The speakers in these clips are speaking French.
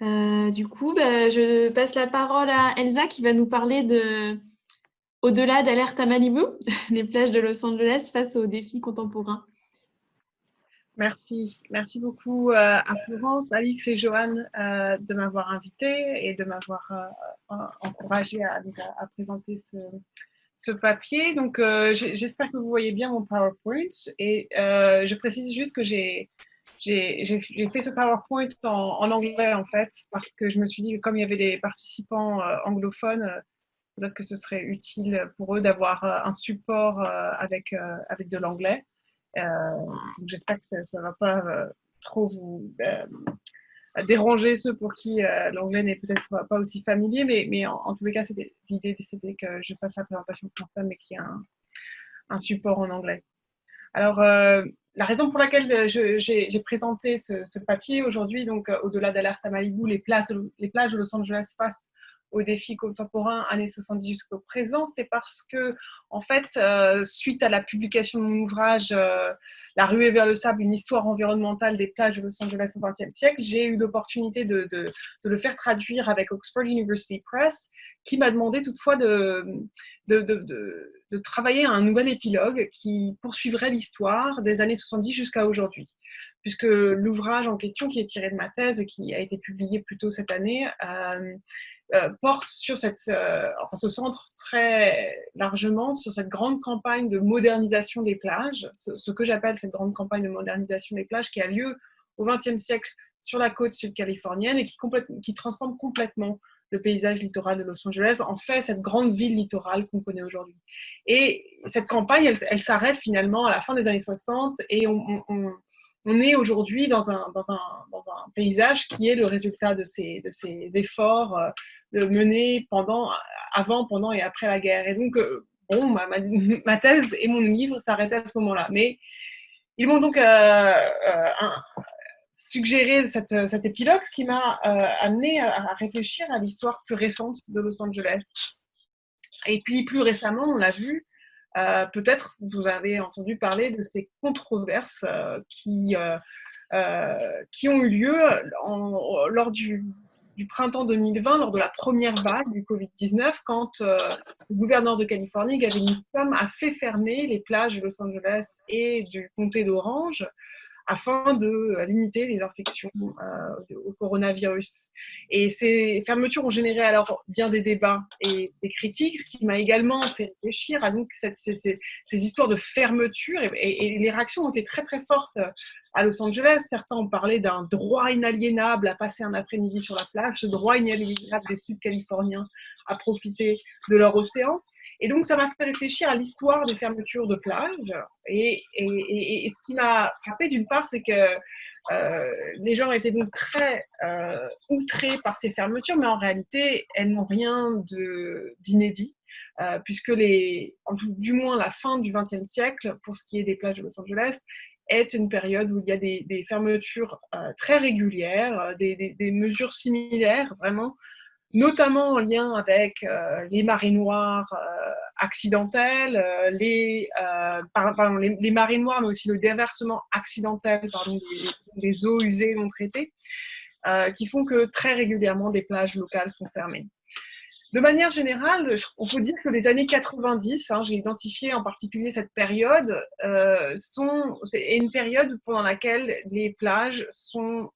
Du coup, je passe la parole à Elsa qui va nous parler de Au-delà d'Alerte à Malibu, les plages de Los Angeles face aux défis contemporains. Merci beaucoup à Florence, Alix et Joanne de m'avoir invitée et de m'avoir encouragée à présenter ce papier. Donc, j'espère que vous voyez bien mon PowerPoint et je précise juste que j'ai fait ce PowerPoint en anglais en fait parce que je me suis dit que comme il y avait des participants anglophones, peut-être que ce serait utile pour eux d'avoir un support avec de l'anglais. J'espère que ça ne va pas trop vous déranger ceux pour qui l'anglais n'est peut-être pas aussi familier, mais en tous les cas, l'idée, c'était que je fasse la présentation française, mais qu'il y ait un support en anglais. Alors, la raison pour laquelle j'ai présenté ce papier aujourd'hui, donc au-delà d'Alerte à Malibu, les plages de Los Angeles face aux défis contemporains années 70 jusqu'au présent, c'est parce que, en fait, suite à la publication de mon ouvrage La ruée vers le sable, une histoire environnementale des plages de Los Angeles au XXe siècle, j'ai eu l'opportunité de le faire traduire avec Oxford University Press, qui m'a demandé toutefois de travailler à un nouvel épilogue qui poursuivrait l'histoire des années 70 jusqu'à aujourd'hui. Puisque l'ouvrage en question, qui est tiré de ma thèse et qui a été publié plus tôt cette année, porte sur enfin, se centre très largement sur cette grande campagne de modernisation des plages, ce que j'appelle cette grande campagne de modernisation des plages qui a lieu au XXe siècle sur la côte sud-californienne et qui transforme complètement le paysage littoral de Los Angeles en fait cette grande ville littorale qu'on connaît aujourd'hui. Et cette campagne, elle s'arrête finalement à la fin des années 60 et on est aujourd'hui dans un paysage qui est le résultat de ces efforts menés avant, pendant et après la guerre. Et donc, bon, ma thèse et mon livre s'arrêtaient à ce moment-là. Mais ils m'ont donc suggéré cet épilogue, ce qui m'a amené à réfléchir à l'histoire plus récente de Los Angeles. Et puis, plus récemment, on l'a vu, peut-être vous avez entendu parler de ces controverses qui ont eu lieu lors du printemps 2020, lors de la première vague du Covid-19, quand le gouverneur de Californie, Gavin Newsom, a fait fermer les plages de Los Angeles et du comté d'Orange afin de limiter les infections au coronavirus. Et ces fermetures ont généré alors bien des débats et des critiques, ce qui m'a également fait réfléchir à donc ces histoires de fermeture. Et les réactions ont été très très fortes à Los Angeles. Certains ont parlé d'un droit inaliénable à passer un après-midi sur la plage, ce droit inaliénable des Sud-Californiens à profiter de leur océan. Et donc, ça m'a fait réfléchir à l'histoire des fermetures de plages. Et ce qui m'a frappé, d'une part, c'est que les gens étaient donc très outrés par ces fermetures, mais en réalité, elles n'ont rien d'inédit. Puisque du moins la fin du XXe siècle, pour ce qui est des plages de Los Angeles, est une période où il y a des fermetures très régulières, des mesures similaires, vraiment, notamment en lien avec les marées noires accidentelles, les marées noires, mais aussi le déversement accidentel des eaux usées non traitées, qui font que très régulièrement des plages locales sont fermées. De manière générale, on peut dire que les années 90, j'ai identifié en particulier cette période, c'est une période pendant laquelle les plages sont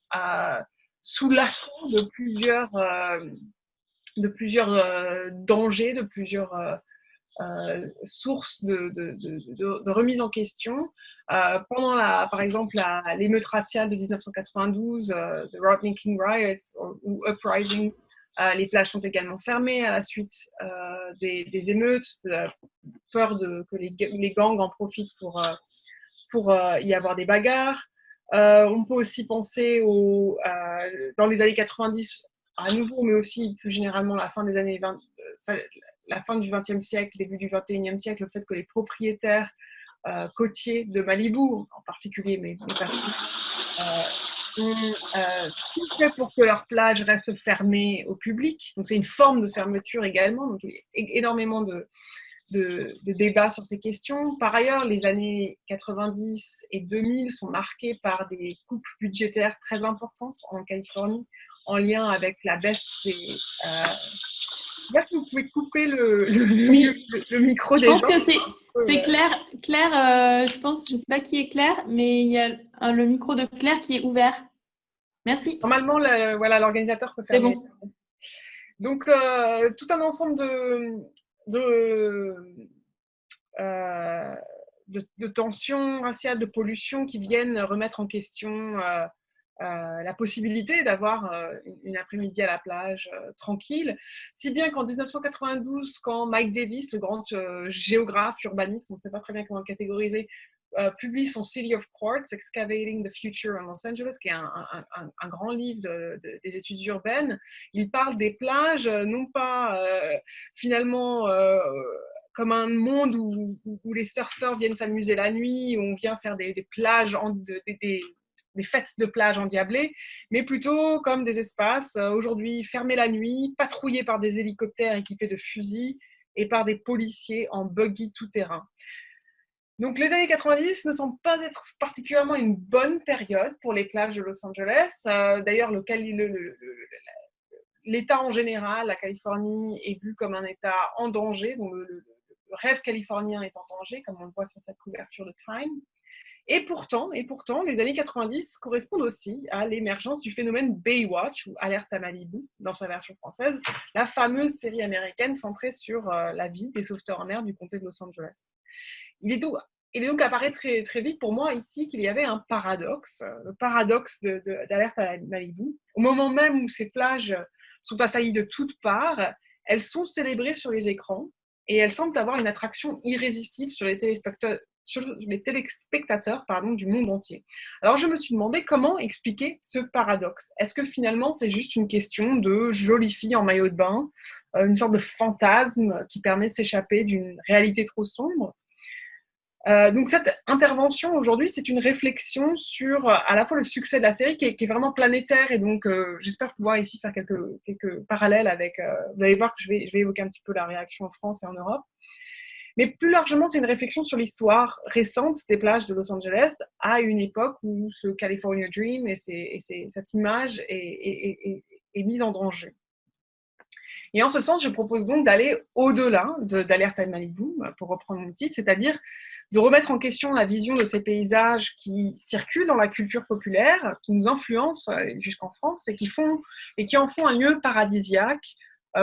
sous l'assaut de plusieurs dangers, de plusieurs sources de remise en question. Pendant par exemple l'émeute raciale de 1992, the Rodney King Riots ou Uprising, les plages sont également fermées à la suite des émeutes, de la peur que les gangs en profitent pour y avoir des bagarres. On peut aussi penser dans les années 90 à nouveau, mais aussi plus généralement la fin des années 20, la fin du XXe siècle, début du XXIe siècle, le fait que les propriétaires côtiers de Malibu, en particulier, mais pas ont tout fait pour que leur plage reste fermée au public. Donc c'est une forme de fermeture également. Donc il y a énormément de débats sur ces questions. Par ailleurs, les années 90 et 2000 sont marquées par des coupes budgétaires très importantes en Californie, en lien avec la baisse des... Je sais pas si vous pouvez couper le Oui, micro je des pense gens. que c'est Claire. Claire, je pense, je sais pas qui est Claire, mais il y a le micro de Claire qui est ouvert. Merci. Normalement, voilà, l'organisateur peut C'est fermer. bon. Donc, tout un ensemble de, euh, de tensions raciales, de pollution qui viennent remettre en question la possibilité d'avoir une après-midi à la plage tranquille. Si bien qu'en 1992, quand Mike Davis, le grand géographe, urbaniste, on ne sait pas très bien comment le catégoriser, publie son City of Quartz, Excavating the Future in Los Angeles, qui est un grand livre des études urbaines. Il parle des plages, non pas finalement comme un monde où les surfeurs viennent s'amuser la nuit, où on vient faire des plages, des fêtes de plage endiablées, mais plutôt comme des espaces aujourd'hui fermés la nuit, patrouillés par des hélicoptères équipés de fusils et par des policiers en buggy tout-terrain. Donc les années 90 ne semblent pas être particulièrement une bonne période pour les plages de Los Angeles. D'ailleurs, l'État en général, la Californie, est vu comme un État en danger, dont le rêve californien est en danger, comme on le voit sur cette couverture de Time. Et pourtant, les années 90 correspondent aussi à l'émergence du phénomène Baywatch, ou Alerte à Malibu, dans sa version française, la fameuse série américaine centrée sur la vie des sauveteurs en mer du comté de Los Angeles. Il est donc apparu très, très vite pour moi ici qu'il y avait un paradoxe, le paradoxe d'Alerte à Malibu. Au moment même où ces plages sont assaillies de toutes parts, elles sont célébrées sur les écrans et elles semblent avoir une attraction irrésistible sur les téléspectateurs du monde entier. Alors je me suis demandé comment expliquer ce paradoxe. Est-ce que finalement c'est juste une question de jolie fille en maillot de bain, une sorte de fantasme qui permet de s'échapper d'une réalité trop sombre? Donc cette intervention aujourd'hui, c'est une réflexion sur à la fois le succès de la série qui est vraiment planétaire et donc j'espère pouvoir ici faire quelques parallèles avec, vous allez voir que je vais évoquer un petit peu la réaction en France et en Europe. Mais plus largement, c'est une réflexion sur l'histoire récente des plages de Los Angeles à une époque où ce California Dream et cette image est mise en danger. Et en ce sens, je propose donc d'aller au-delà d'Alerte à Malibu, pour reprendre mon titre, c'est-à-dire de remettre en question la vision de ces paysages qui circulent dans la culture populaire, qui nous influencent jusqu'en France et qui en font un lieu paradisiaque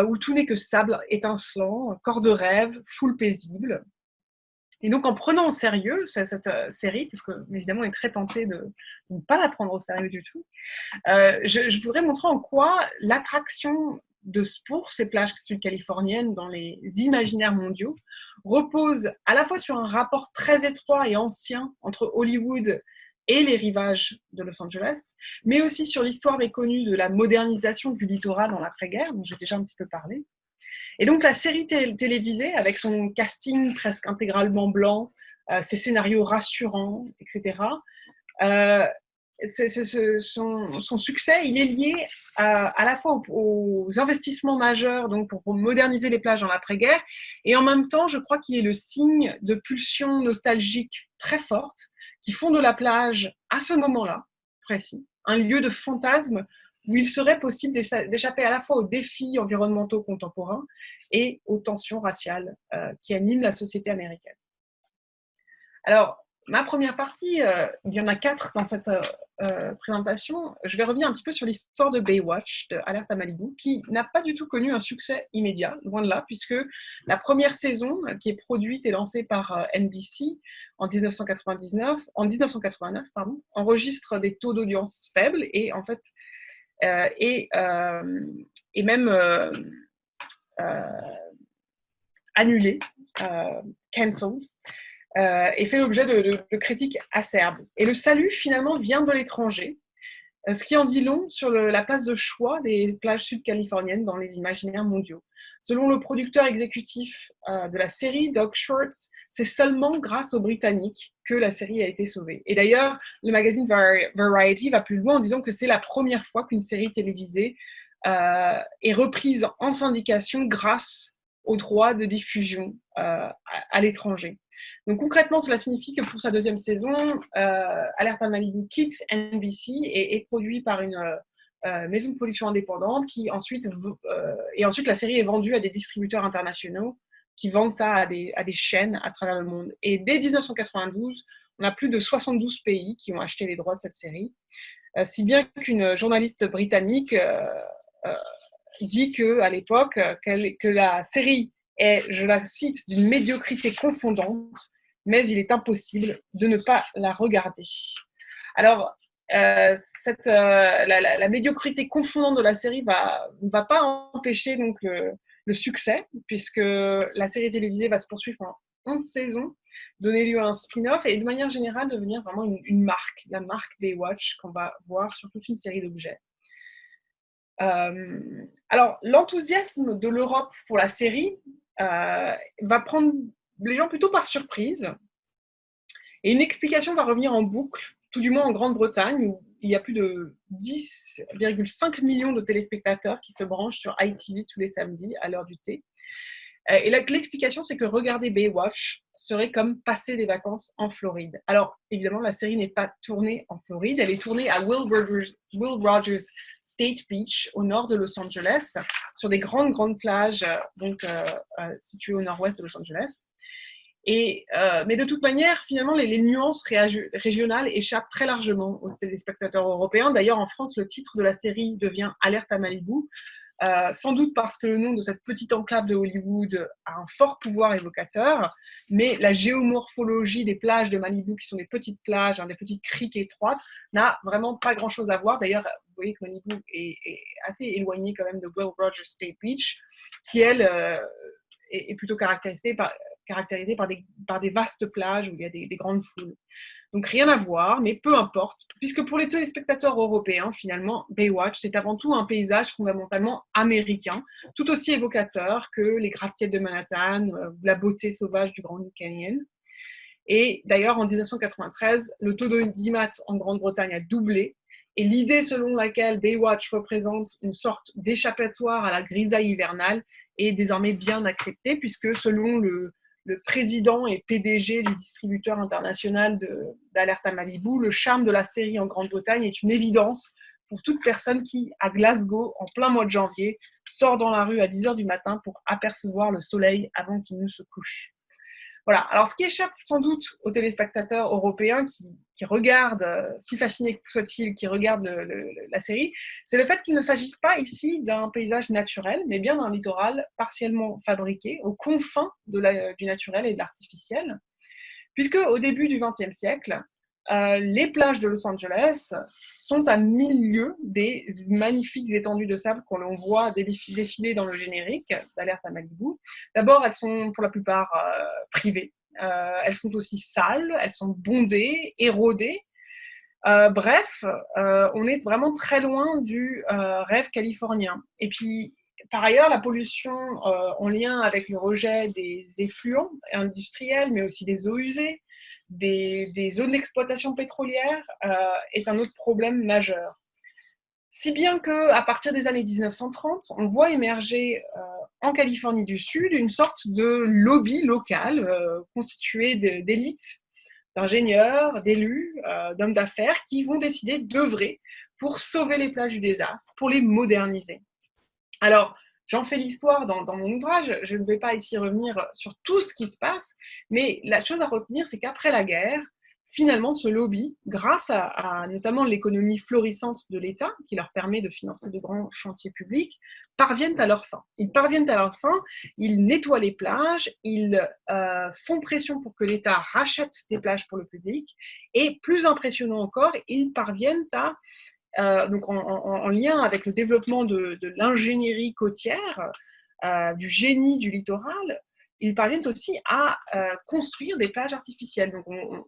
où tout n'est que sable étincelant, corps de rêve, foule paisible. Et donc, en prenant au sérieux cette série, parce que évidemment, on est très tenté de ne pas la prendre au sérieux du tout, je voudrais montrer en quoi l'attraction pour ces plages sud-californiennes dans les imaginaires mondiaux repose à la fois sur un rapport très étroit et ancien entre Hollywood et les rivages de Los Angeles, mais aussi sur l'histoire méconnue de la modernisation du littoral dans l'après-guerre, dont j'ai déjà un petit peu parlé. Et donc la série télévisée, avec son casting presque intégralement blanc, ses scénarios rassurants, etc., son succès, il est lié à la fois aux investissements majeurs donc pour moderniser les plages dans l'après-guerre, et en même temps, je crois qu'il est le signe de pulsions nostalgiques très fortes qui font de la plage, à ce moment-là précis, un lieu de fantasme où il serait possible d'échapper à la fois aux défis environnementaux contemporains et aux tensions raciales qui animent la société américaine. Alors, ma première partie, il y en a 4 dans cette présentation. Je vais revenir un petit peu sur l'histoire de Baywatch, de Alerte à Malibu, qui n'a pas du tout connu un succès immédiat, loin de là, puisque la première saison, qui est produite et lancée par NBC en 1989, enregistre des taux d'audience faibles et en fait et même annulé, cancelled, et fait l'objet de critiques acerbes. Et le salut, finalement, vient de l'étranger, ce qui en dit long sur la place de choix des plages sud-californiennes dans les imaginaires mondiaux. Selon le producteur exécutif de la série, Doug Schwartz, c'est seulement grâce aux Britanniques que la série a été sauvée. Et d'ailleurs, le magazine Variety va plus loin en disant que c'est la première fois qu'une série télévisée est reprise en syndication grâce aux droits de diffusion à l'étranger. Donc concrètement, cela signifie que pour sa deuxième saison, Alerte à Malibu quitte NBC et est produit par une maison de production indépendante et ensuite la série est vendue à des distributeurs internationaux qui vendent ça à des chaînes à travers le monde. Et dès 1992, on a plus de 72 pays qui ont acheté les droits de cette série, si bien qu'une journaliste britannique dit qu'à l'époque, que la série est, je la cite, d'une médiocrité confondante, mais il est impossible de ne pas la regarder. Alors, la médiocrité confondante de la série ne va pas empêcher donc, le succès, puisque la série télévisée va se poursuivre en 11 saisons, donner lieu à un spin-off et de manière générale devenir vraiment une marque, la marque Baywatch qu'on va voir sur toute une série d'objets. Alors, l'enthousiasme de l'Europe pour la série va prendre les gens plutôt par surprise. Et une explication va revenir en boucle, tout du moins en Grande-Bretagne, où il y a plus de 10,5 millions de téléspectateurs qui se branchent sur ITV tous les samedis à l'heure du thé. Et l'explication, c'est que regarder Baywatch serait comme passer des vacances en Floride. Alors, évidemment, la série n'est pas tournée en Floride. Elle est tournée à Will Rogers State Beach, au nord de Los Angeles, sur des grandes plages situées au nord-ouest de Los Angeles. Mais de toute manière, finalement, les nuances régionales échappent très largement aux téléspectateurs européens. D'ailleurs, en France, le titre de la série devient Alerte à Malibu, sans doute parce que le nom de cette petite enclave de Hollywood a un fort pouvoir évocateur, mais la géomorphologie des plages de Malibu, qui sont des petites plages, des petites criques étroites, n'a vraiment pas grand-chose à voir. D'ailleurs, vous voyez que Malibu est assez éloignée quand même de Will Rogers State Beach, qui, elle, est plutôt caractérisée par des vastes plages où il y a des grandes foules. Donc rien à voir, mais peu importe, puisque pour les téléspectateurs européens, finalement, Baywatch, c'est avant tout un paysage fondamentalement américain, tout aussi évocateur que les gratte-ciels de Manhattan, la beauté sauvage du Grand Canyon. Et d'ailleurs, en 1993, le taux d'audimat en Grande-Bretagne a doublé, et l'idée selon laquelle Baywatch représente une sorte d'échappatoire à la grisaille hivernale est désormais bien acceptée, puisque selon le président et PDG du distributeur international d'Alerte à Malibu, le charme de la série en Grande-Bretagne est une évidence pour toute personne qui, à Glasgow, en plein mois de janvier, sort dans la rue à 10h du matin pour apercevoir le soleil avant qu'il ne se couche. Voilà. Alors, ce qui échappe sans doute aux téléspectateurs européens qui regardent, si fascinés que soient-ils, qui regardent la série, c'est le fait qu'il ne s'agisse pas ici d'un paysage naturel, mais bien d'un littoral partiellement fabriqué, aux confins du naturel et de l'artificiel. Puisque au début du XXe siècle, les plages de Los Angeles sont à 1000 lieues des magnifiques étendues de sable qu'on voit défiler dans le générique d'Alerte à Malibu. D'abord, elles sont pour la plupart privées. Elles sont aussi sales, elles sont bondées, érodées. Bref, on est vraiment très loin du rêve californien. Et puis, par ailleurs, la pollution en lien avec le rejet des effluents industriels, mais aussi des eaux usées, des zones d'exploitation pétrolière, est un autre problème majeur. Si bien qu'à partir des années 1930, on voit émerger en Californie du Sud une sorte de lobby local constitué d'élites, d'ingénieurs, d'élus, d'hommes d'affaires qui vont décider d'œuvrer pour sauver les plages du désastre, pour les moderniser. Alors, j'en fais l'histoire dans mon ouvrage, je ne vais pas ici revenir sur tout ce qui se passe, mais la chose à retenir, c'est qu'après la guerre, finalement, ce lobby, grâce à notamment l'économie florissante de l'État, qui leur permet de financer de grands chantiers publics, parviennent à leur fin. Ils parviennent à leur fin, ils nettoient les plages, ils font pression pour que l'État rachète des plages pour le public, et plus impressionnant encore, ils parviennent à donc en lien avec le développement de l'ingénierie côtière, du génie du littoral, ils parviennent aussi à construire des plages artificielles. Donc on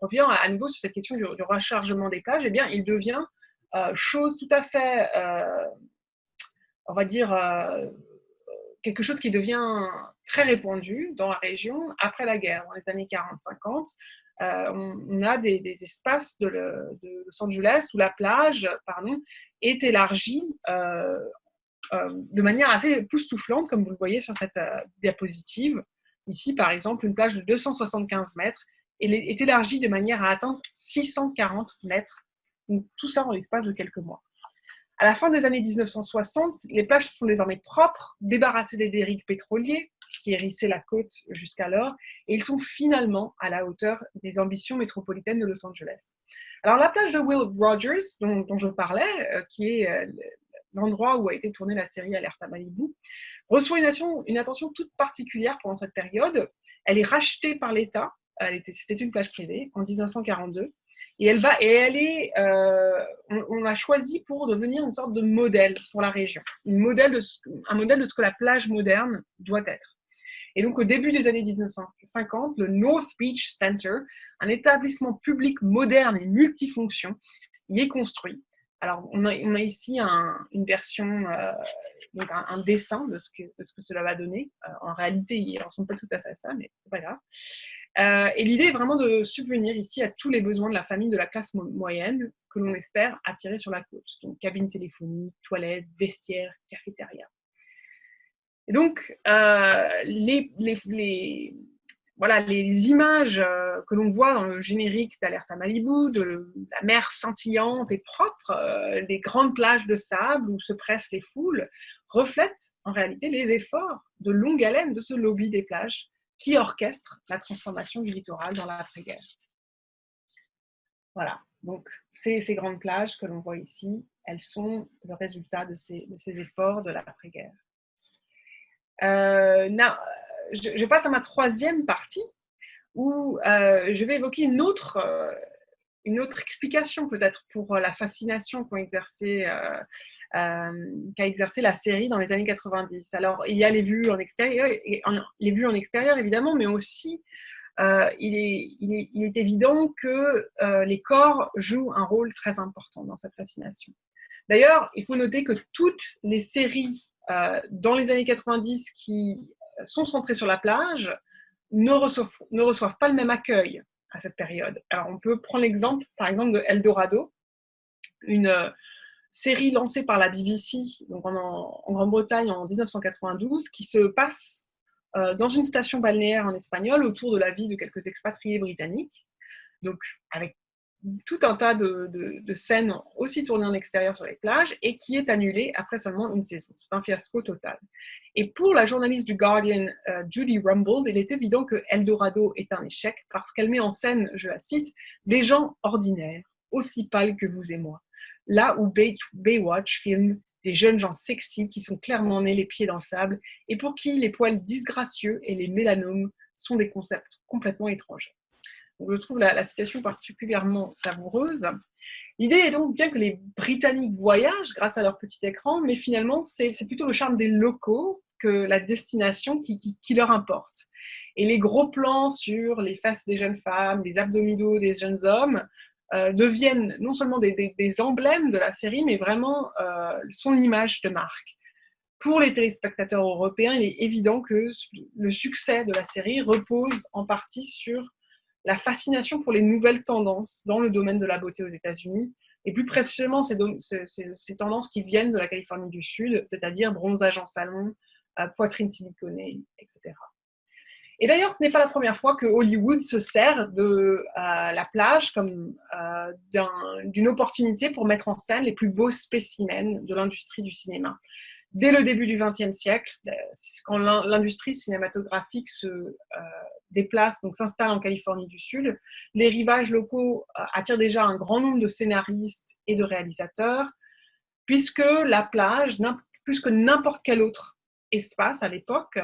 revient à nouveau sur cette question du rechargement des plages. Eh bien, il devient chose tout à fait, on va dire, quelque chose qui devient très répandu dans la région après la guerre, dans les années 40-50. On a des espaces de Los Angeles où la plage est élargie de manière assez époustouflante, comme vous le voyez sur cette diapositive. Ici, par exemple, une plage de 275 mètres est élargie de manière à atteindre 640 mètres. Donc, tout ça en l'espace de quelques mois. À la fin des années 1960, les plages sont désormais propres, débarrassées des dérives pétroliers qui hérissaient la côte jusqu'alors, et ils sont finalement à la hauteur des ambitions métropolitaines de Los Angeles. Alors la plage de Will Rogers, dont je parlais, qui est l'endroit où a été tournée la série Alerte à Malibu, reçoit une attention toute particulière pendant cette période. Elle est rachetée par l'État, c'était une plage privée, en 1942, et on l'a choisie pour devenir une sorte de modèle pour la région, un modèle de ce que la plage moderne doit être. Et donc, au début des années 1950, le North Beach Center, un établissement public moderne et multifonction, y est construit. Alors, on a ici une version, donc un dessin de ce que cela va donner. En réalité, il ne ressemble pas tout à fait à ça, mais c'est pas grave. Et l'idée est vraiment de subvenir ici à tous les besoins de la famille de la classe moyenne que l'on espère attirer sur la côte. Donc, cabine téléphonique, toilettes, vestiaires, cafétéria. Et donc, les images que l'on voit dans le générique d'Alerte à Malibu, de la mer scintillante et propre, des grandes plages de sable où se pressent les foules, reflètent en réalité les efforts de longue haleine de ce lobby des plages qui orchestre la transformation du littoral dans l'après-guerre. Voilà, donc ces grandes plages que l'on voit ici, elles sont le résultat de ces efforts de l'après-guerre. Je passe à ma troisième partie où je vais évoquer une autre explication peut-être pour la fascination qu'a exercé la série dans les années 90. Alors, il y a les vues en extérieur, évidemment, mais aussi il est évident que les corps jouent un rôle très important dans cette fascination. D'ailleurs, il faut noter que toutes les séries dans les années 90 qui sont centrées sur la plage ne reçoivent pas le même accueil à cette période. Alors, on peut prendre l'exemple, par exemple, de El Dorado, une série lancée par la BBC donc en Grande-Bretagne en 1992, qui se passe dans une station balnéaire en espagnol autour de la vie de quelques expatriés britanniques, donc avec tout un tas de scènes aussi tournées en extérieur sur les plages et qui est annulée après seulement une saison. C'est un fiasco total. Et pour la journaliste du Guardian, Judy Rumbold, il est évident que El Dorado est un échec parce qu'elle met en scène, je la cite, des gens ordinaires, aussi pâles que vous et moi. Là où Baywatch filme des jeunes gens sexy qui sont clairement nés les pieds dans le sable et pour qui les poils disgracieux et les mélanomes sont des concepts complètement étrangers. Donc, je trouve la citation particulièrement savoureuse. L'idée est donc bien que les Britanniques voyagent grâce à leur petit écran, mais finalement, c'est plutôt le charme des locaux que la destination qui leur importe. Et les gros plans sur les fesses des jeunes femmes, les abdominaux des jeunes hommes, deviennent non seulement des emblèmes de la série, mais vraiment son image de marque. Pour les téléspectateurs européens, il est évident que le succès de la série repose en partie sur la fascination pour les nouvelles tendances dans le domaine de la beauté aux États-Unis, et plus précisément ces tendances qui viennent de la Californie du Sud, c'est-à-dire bronzage en salon, poitrine siliconée, etc. Et d'ailleurs, ce n'est pas la première fois que Hollywood se sert de la plage comme d'une opportunité pour mettre en scène les plus beaux spécimens de l'industrie du cinéma. Dès le début du XXe siècle, quand l'industrie cinématographique se déplace, donc s'installe en Californie du Sud, les rivages locaux attirent déjà un grand nombre de scénaristes et de réalisateurs, puisque la plage, plus que n'importe quel autre espace à l'époque,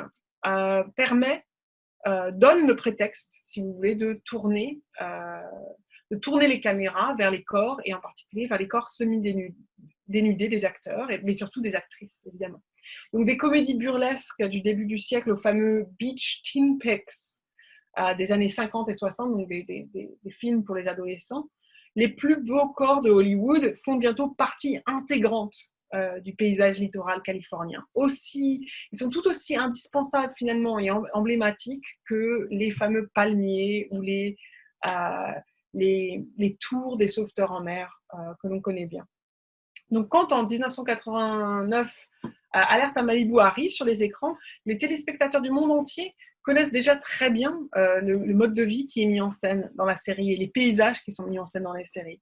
donne le prétexte, si vous voulez, de tourner les caméras vers les corps, et en particulier vers les corps semi-dénudés des acteurs, mais surtout des actrices, évidemment. Donc des comédies burlesques du début du siècle au fameux Beach Teen Pics des années 50 et 60, donc des films pour les adolescents, les plus beaux corps de Hollywood font bientôt partie intégrante du paysage littoral californien. Ils sont tout aussi indispensables finalement et emblématiques que les fameux palmiers ou les tours des sauveteurs en mer que l'on connaît bien. Donc quand en 1989, Alerte à Malibu arrive sur les écrans, les téléspectateurs du monde entier connaissent déjà très bien le mode de vie qui est mis en scène dans la série et les paysages qui sont mis en scène dans les séries.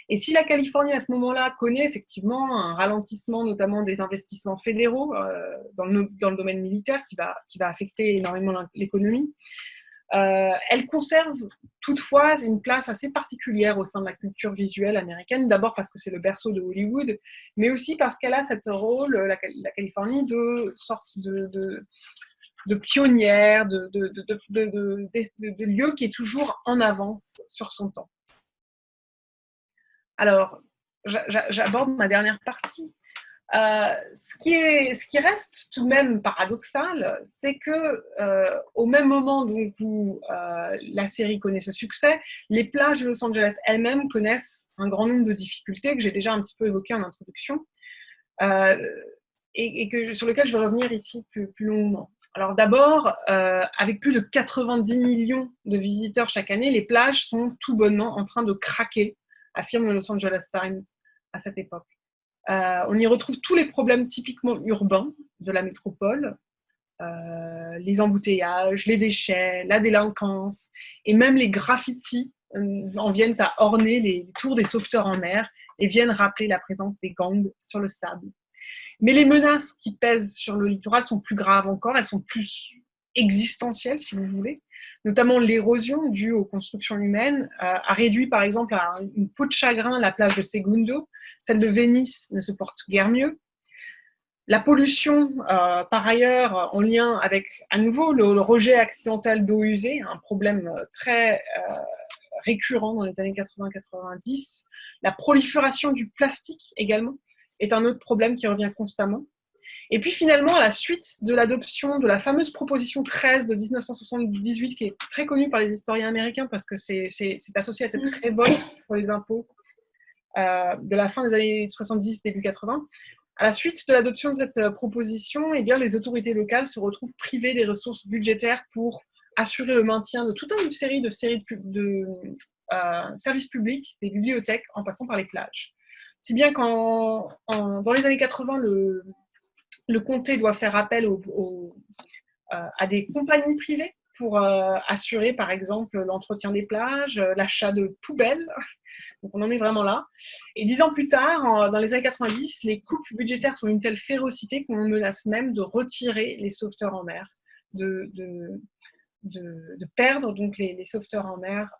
Et si la Californie, à ce moment-là, connaît effectivement un ralentissement, notamment des investissements fédéraux dans le domaine militaire qui va affecter énormément l'économie, elle conserve toutefois une place assez particulière au sein de la culture visuelle américaine, d'abord parce que c'est le berceau de Hollywood, mais aussi parce qu'elle a cette rôle, la Californie, de sorte de pionnière, de lieu qui est toujours en avance sur son temps. Alors, j'aborde ma dernière partie. Ce qui reste tout de même paradoxal, c'est que au même moment donc, où la série connaît ce succès, les plages de Los Angeles elles-mêmes connaissent un grand nombre de difficultés que j'ai déjà un petit peu évoquées en introduction et sur lesquelles je vais revenir ici plus longuement. Alors d'abord, avec plus de 90 millions de visiteurs chaque année, les plages sont tout bonnement en train de craquer, affirme le Los Angeles Times à cette époque. On y retrouve tous les problèmes typiquement urbains de la métropole, les embouteillages, les déchets, la délinquance, et même les graffitis en viennent à orner les tours des sauveteurs en mer et viennent rappeler la présence des gangs sur le sable. Mais les menaces qui pèsent sur le littoral sont plus graves encore, elles sont plus existentielles, si vous voulez. Notamment l'érosion due aux constructions humaines a réduit par exemple à une peau de chagrin la plage de Segundo. Celle de Venise ne se porte guère mieux. La pollution, par ailleurs, en lien avec, à nouveau, le rejet accidentel d'eau usée, un problème très récurrent dans les années 80-90. La prolifération du plastique également est un autre problème qui revient constamment. Et puis finalement, à la suite de l'adoption de la fameuse proposition 13 de 1978, qui est très connue par les historiens américains parce que c'est associé à cette révolte pour les impôts de la fin des années 70, début 80, à la suite de l'adoption de cette proposition, eh bien, les autorités locales se retrouvent privées des ressources budgétaires pour assurer le maintien de toute une série de services publics, des bibliothèques, en passant par les plages. Si bien dans les années 80, le comté doit faire appel à des compagnies privées pour assurer, par exemple, l'entretien des plages, l'achat de poubelles. Donc on en est vraiment là. Et 10 ans plus tard, dans les années 90, les coupes budgétaires sont d'une telle férocité qu'on menace même de retirer les sauveteurs en mer, de perdre donc les sauveteurs en mer,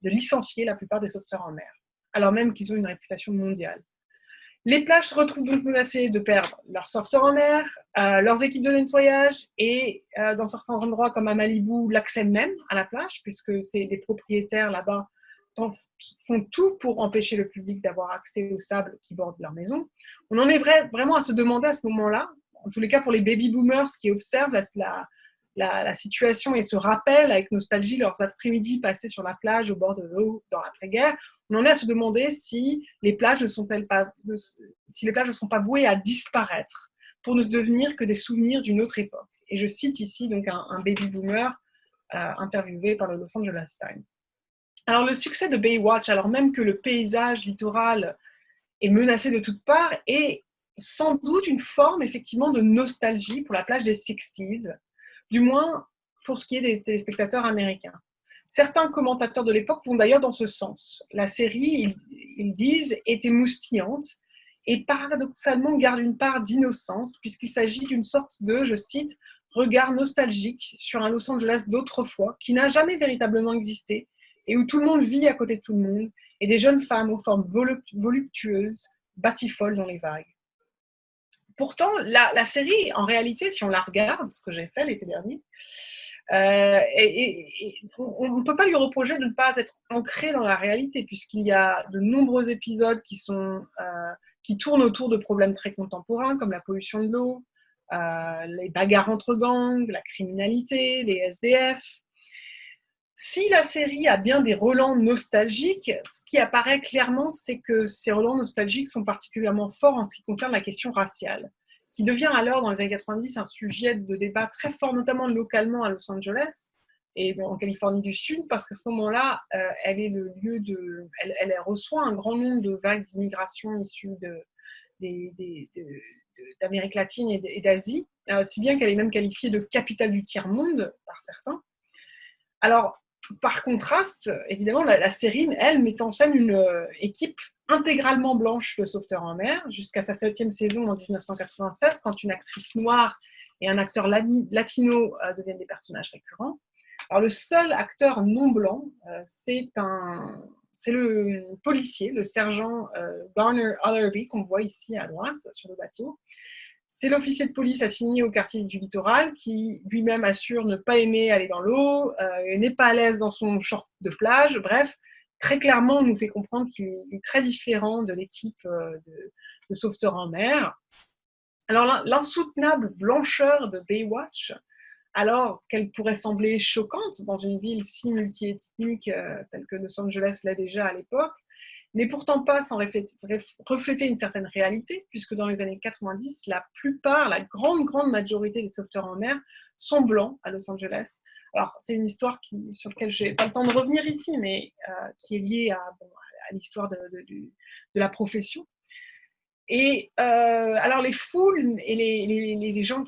de licencier la plupart des sauveteurs en mer, alors même qu'ils ont une réputation mondiale. Les plages se retrouvent donc menacées de perdre leurs sauveteurs en mer, leurs équipes de nettoyage et, dans certains endroits comme à Malibu, l'accès même à la plage, puisque les propriétaires là-bas font tout pour empêcher le public d'avoir accès au sable qui borde leur maison. On en est vraiment à se demander à ce moment-là, en tous les cas pour les baby-boomers qui observent la situation et se rappellent avec nostalgie leurs après-midi passés sur la plage au bord de l'eau dans l'après-guerre, on en est à se demander si les plages ne sont pas vouées à disparaître pour ne devenir que des souvenirs d'une autre époque. Et je cite ici donc un baby-boomer interviewé par le Los Angeles Times. Alors le succès de Baywatch, alors même que le paysage littoral est menacé de toutes parts, est sans doute une forme effectivement de nostalgie pour la plage des 60s, du moins pour ce qui est des téléspectateurs américains. Certains commentateurs de l'époque vont d'ailleurs dans ce sens. La série, ils disent, est émoustillante et paradoxalement garde une part d'innocence puisqu'il s'agit d'une sorte de, je cite, regard nostalgique sur un Los Angeles d'autrefois qui n'a jamais véritablement existé et où tout le monde vit à côté de tout le monde et des jeunes femmes aux formes voluptueuses batifolent dans les vagues. Pourtant, la série, en réalité, si on la regarde, ce que j'ai fait l'été dernier, on ne peut pas lui reprocher de ne pas être ancré dans la réalité, puisqu'il y a de nombreux épisodes qui tournent autour de problèmes très contemporains, comme la pollution de l'eau, les bagarres entre gangs, la criminalité, les SDF. Si la série a bien des relents nostalgiques, ce qui apparaît clairement, c'est que ces relents nostalgiques sont particulièrement forts en ce qui concerne la question raciale, qui devient alors, dans les années 90, un sujet de débat très fort, notamment localement à Los Angeles et en Californie du Sud, parce qu'à ce moment-là, elle reçoit un grand nombre de vagues d'immigration issues d'Amérique latine et d'Asie, si bien qu'elle est même qualifiée de capitale du tiers-monde par certains. Alors, par contraste, évidemment, la série, elle, met en scène une équipe intégralement blanche de sauveteurs en mer, jusqu'à sa 7e saison en 1996, quand une actrice noire et un acteur latino deviennent des personnages récurrents. Alors, le seul acteur non blanc, c'est le policier, le sergent Garner Otherby, qu'on voit ici à droite sur le bateau. C'est l'officier de police assigné au quartier du littoral qui lui-même assure ne pas aimer aller dans l'eau, n'est pas à l'aise dans son short de plage. Bref, très clairement, on nous fait comprendre qu'il est très différent de l'équipe de sauveteurs en mer. Alors, l'insoutenable blancheur de Baywatch, alors qu'elle pourrait sembler choquante dans une ville si multiethnique telle que Los Angeles l'est déjà à l'époque, n'est pourtant pas sans refléter une certaine réalité, puisque dans les années 90, la grande majorité des sauveteurs en mer sont blancs à Los Angeles. Alors, c'est une histoire sur laquelle je n'ai pas le temps de revenir ici, mais qui est liée à l'histoire de la profession. Et alors les foules et les gens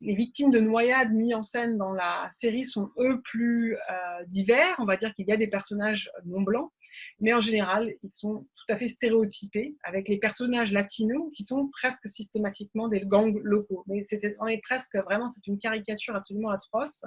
les victimes de noyades mis en scène dans la série sont eux plus divers. On va dire qu'il y a des personnages non blancs, mais en général ils sont tout à fait stéréotypés, avec les personnages latinos qui sont presque systématiquement des gangs locaux. Mais c'est une caricature absolument atroce.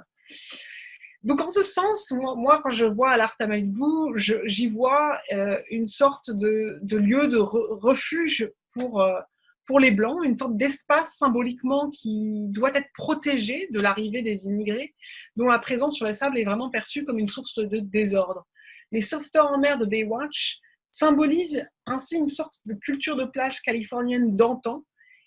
Donc, en ce sens, moi, quand je vois Alerte à Malibu, j'y vois une sorte de lieu de refuge pour les Blancs, une sorte d'espace symboliquement qui doit être protégé de l'arrivée des immigrés, dont la présence sur le sable est vraiment perçue comme une source de désordre. Les sauveteurs en mer de Baywatch symbolisent ainsi une sorte de culture de plage californienne d'antan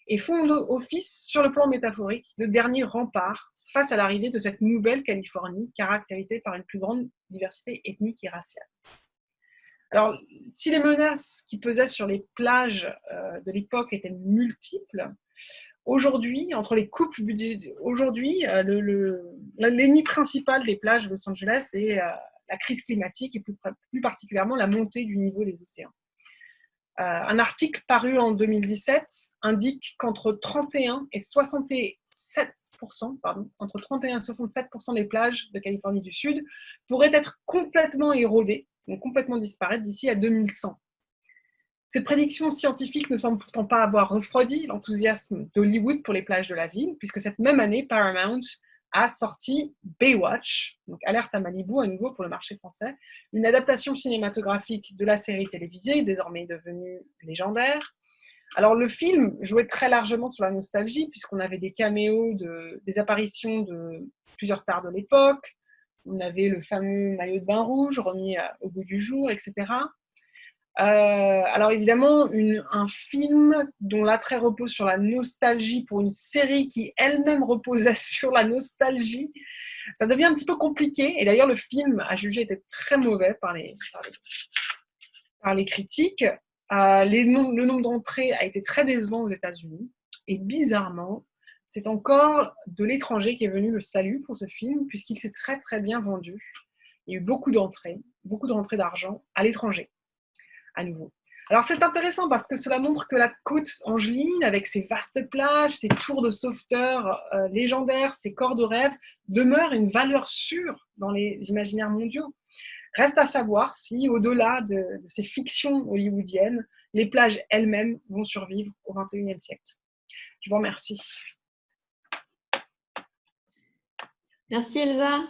et font office, sur le plan métaphorique, de dernier rempart face à l'arrivée de cette nouvelle Californie caractérisée par une plus grande diversité ethnique et raciale. Alors, si les menaces qui pesaient sur les plages de l'époque étaient multiples, aujourd'hui, entre les couples l'ennemi principal des plages de Los Angeles est la crise climatique et plus particulièrement la montée du niveau des océans. Un article paru en 2017 indique qu'entre 31 et 67% des plages de Californie du Sud pourraient être complètement érodées, donc complètement disparaître d'ici à 2100. Ces prédictions scientifiques ne semblent pourtant pas avoir refroidi l'enthousiasme d'Hollywood pour les plages de la ville, puisque cette même année, Paramount a sorti Baywatch, donc Alerte à Malibu à nouveau pour le marché français, une adaptation cinématographique de la série télévisée, désormais devenue légendaire. Alors le film jouait très largement sur la nostalgie, puisqu'on avait des caméos, des apparitions de plusieurs stars de l'époque, on avait le fameux maillot de bain rouge remis au goût du jour, etc. Alors évidemment, un film dont l'attrait repose sur la nostalgie pour une série qui elle-même reposait sur la nostalgie, ça devient un petit peu compliqué. Et d'ailleurs, le film, à juger, était très mauvais par les critiques. Le nombre d'entrées a été très décevant aux États-Unis. Et bizarrement, c'est encore de l'étranger qui est venu le salut pour ce film, puisqu'il s'est très très bien vendu. Il y a eu beaucoup de rentrées d'argent à l'étranger. À nouveau. Alors c'est intéressant parce que cela montre que la côte angeline, avec ses vastes plages, ses tours de sauveteurs légendaires, ses corps de rêve, demeure une valeur sûre dans les imaginaires mondiaux. Reste à savoir si, au-delà de ces fictions hollywoodiennes, les plages elles-mêmes vont survivre au XXIe siècle. Je vous remercie. Merci Elsa.